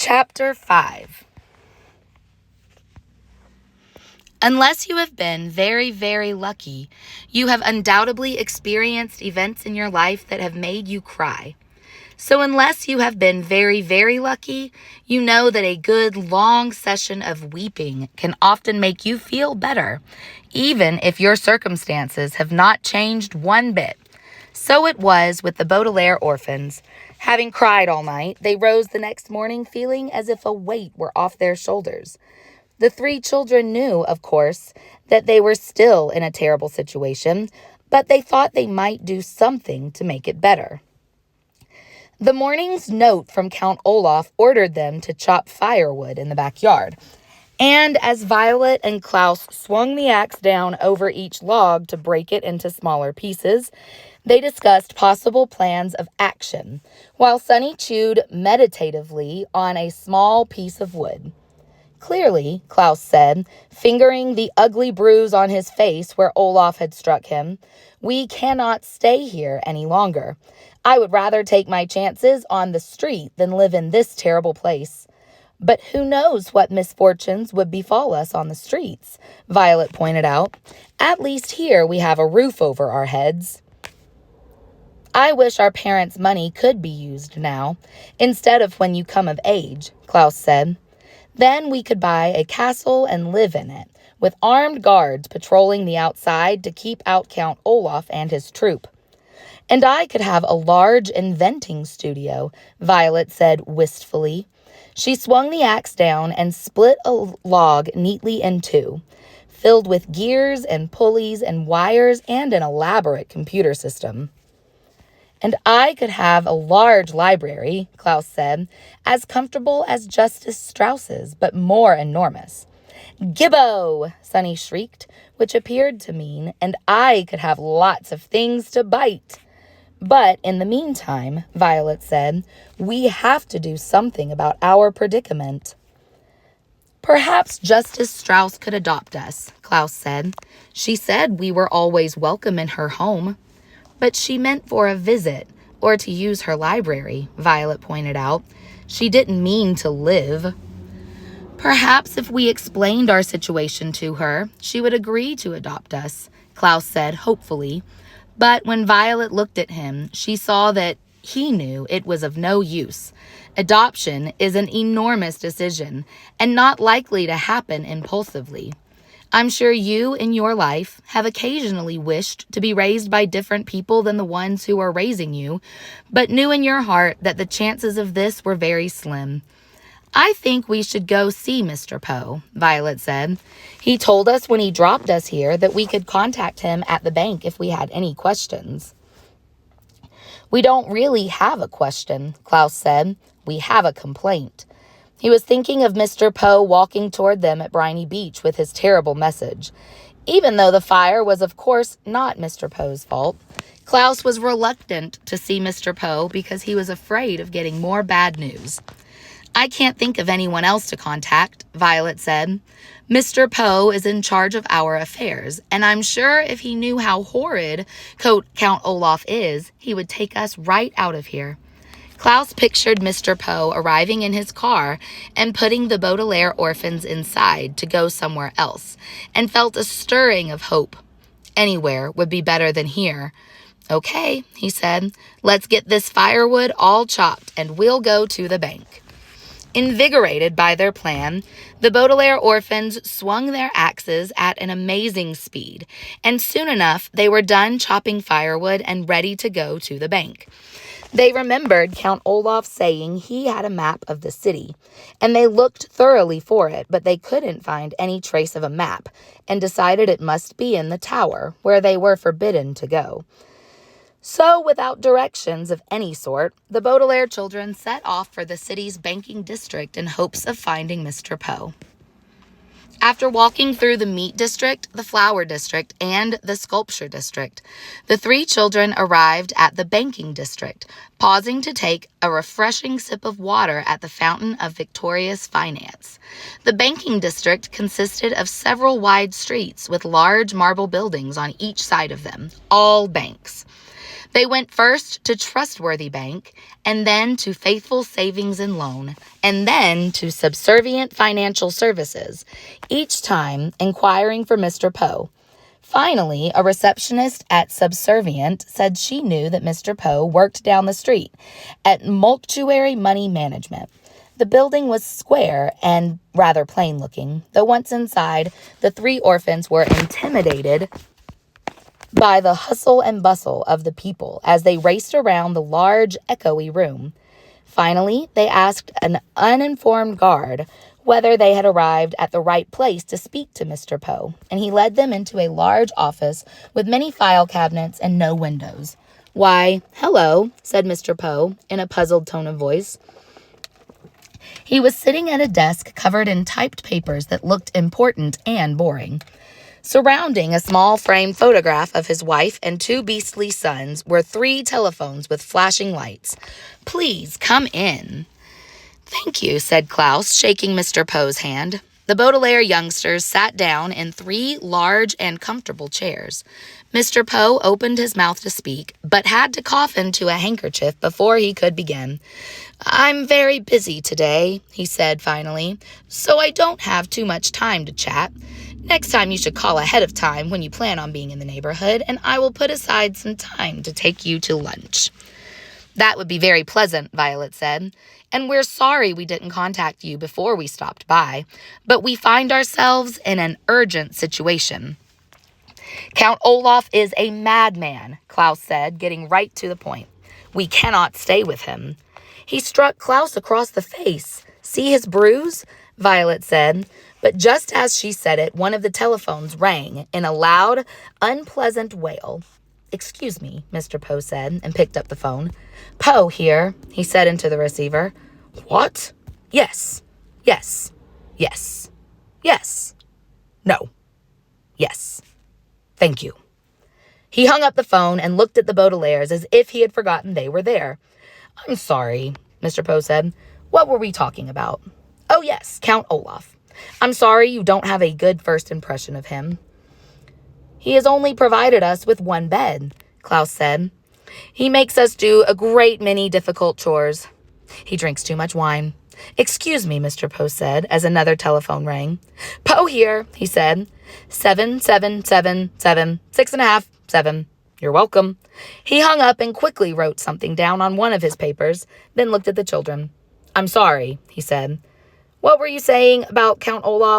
Chapter 5. Unless you have been very, very lucky, you have undoubtedly experienced events in your life that have made you cry. So unless you have been very, very lucky, you know that a good long session of weeping can often make you feel better, even if your circumstances have not changed one bit. So it was with the Baudelaire orphans. Having cried all night, they rose the next morning feeling as if a weight were off their shoulders. The three children knew, of course, that they were still in a terrible situation, but they thought they might do something to make it better. The morning's note from Count Olaf ordered them to chop firewood in the backyard. And as Violet and Klaus swung the axe down over each log to break it into smaller pieces, they discussed possible plans of action, while Sunny chewed meditatively on a small piece of wood. Clearly, Klaus said, fingering the ugly bruise on his face where Olaf had struck him, we cannot stay here any longer. I would rather take my chances on the street than live in this terrible place. But who knows what misfortunes would befall us on the streets, Violet pointed out. At least here we have a roof over our heads. I wish our parents' money could be used now, instead of when you come of age, Klaus said. Then we could buy a castle and live in it, with armed guards patrolling the outside to keep out Count Olaf and his troop. And I could have a large inventing studio, Violet said wistfully. She swung the axe down and split a log neatly in two, filled with gears and pulleys and wires and an elaborate computer system. And I could have a large library, Klaus said, as comfortable as Justice Strauss's, but more enormous. Gibbo, Sunny shrieked, which appeared to mean, and I could have lots of things to bite. But in the meantime, Violet said, we have to do something about our predicament. Perhaps Justice Strauss could adopt us, Klaus said. She said we were always welcome in her home. But she meant for a visit, or to use her library, Violet pointed out. She didn't mean to live. Perhaps if we explained our situation to her, she would agree to adopt us, Klaus said hopefully. But when Violet looked at him, she saw that he knew it was of no use. Adoption is an enormous decision, and not likely to happen impulsively. I'm sure you, in your life, have occasionally wished to be raised by different people than the ones who are raising you, but knew in your heart that the chances of this were very slim. I think we should go see Mr. Poe, Violet said. He told us when he dropped us here that we could contact him at the bank if we had any questions. We don't really have a question, Klaus said. We have a complaint. He was thinking of Mr. Poe walking toward them at Briny Beach with his terrible message. Even though the fire was, of course, not Mr. Poe's fault, Klaus was reluctant to see Mr. Poe because he was afraid of getting more bad news. I can't think of anyone else to contact, Violet said. Mr. Poe is in charge of our affairs, and I'm sure if he knew how horrid Count Olaf is, he would take us right out of here. Klaus pictured Mr. Poe arriving in his car and putting the Baudelaire orphans inside to go somewhere else, and felt a stirring of hope. Anywhere would be better than here. Okay, he said, let's get this firewood all chopped, and we'll go to the bank. Invigorated by their plan, the Baudelaire orphans swung their axes at an amazing speed, and soon enough they were done chopping firewood and ready to go to the bank. They remembered Count Olaf saying he had a map of the city, and they looked thoroughly for it, but they couldn't find any trace of a map, and decided it must be in the tower, where they were forbidden to go. So, without directions of any sort, the Baudelaire children set off for the city's banking district in hopes of finding Mr. Poe. After walking through the meat district, the flower district, and the sculpture district, the three children arrived at the banking district, pausing to take a refreshing sip of water at the fountain of Victorious Finance. The banking district consisted of several wide streets with large marble buildings on each side of them, all banks. They went first to Trustworthy Bank, and then to Faithful Savings and Loan, and then to Subservient Financial Services, each time inquiring for Mr. Poe. Finally, a receptionist at Subservient said she knew that Mr. Poe worked down the street at Mulctuary Money Management. The building was square and rather plain-looking, though once inside, the three orphans were intimidated by the hustle and bustle of the people as they raced around the large, echoey room. Finally, they asked an uninformed guard whether they had arrived at the right place to speak to Mr. Poe, and he led them into a large office with many file cabinets and no windows. "Why, hello," said Mr. Poe in a puzzled tone of voice. He was sitting at a desk covered in typed papers that looked important and boring. Surrounding a small framed photograph of his wife and two beastly sons were 3 telephones with flashing lights. "Please come in." "Thank you," said Klaus, shaking Mr. Poe's hand. The Baudelaire youngsters sat down in 3 large and comfortable chairs. Mr. Poe opened his mouth to speak, but had to cough into a handkerchief before he could begin. "I'm very busy today," he said finally, "so I don't have too much time to chat. Next time you should call ahead of time when you plan on being in the neighborhood, and I will put aside some time to take you to lunch." "That would be very pleasant," Violet said, "and we're sorry we didn't contact you before we stopped by, but we find ourselves in an urgent situation." "Count Olaf is a madman," Klaus said, getting right to the point. "We cannot stay with him." "He struck Klaus across the face. See his bruise?" Violet said. But just as she said it, one of the telephones rang in a loud, unpleasant wail. "Excuse me," Mr. Poe said, and picked up the phone. "Poe here," he said into the receiver. "What? Yes. Yes. Yes. Yes. No. Yes. Thank you." He hung up the phone and looked at the Baudelaires as if he had forgotten they were there. "I'm sorry," Mr. Poe said. "What were we talking about?" "Oh, yes, Count Olaf. I'm sorry you don't have a good first impression of him." "He has only provided us with 1 bed," Klaus said. "He makes us do a great many difficult chores. He drinks too much wine." "Excuse me," Mr. Poe said, as another telephone rang. "Poe here," he said. 77777, 6.5, 7. "You're welcome." He hung up and quickly wrote something down on one of his papers, then looked at the children. "I'm sorry," he said. "What were you saying about Count Olaf?"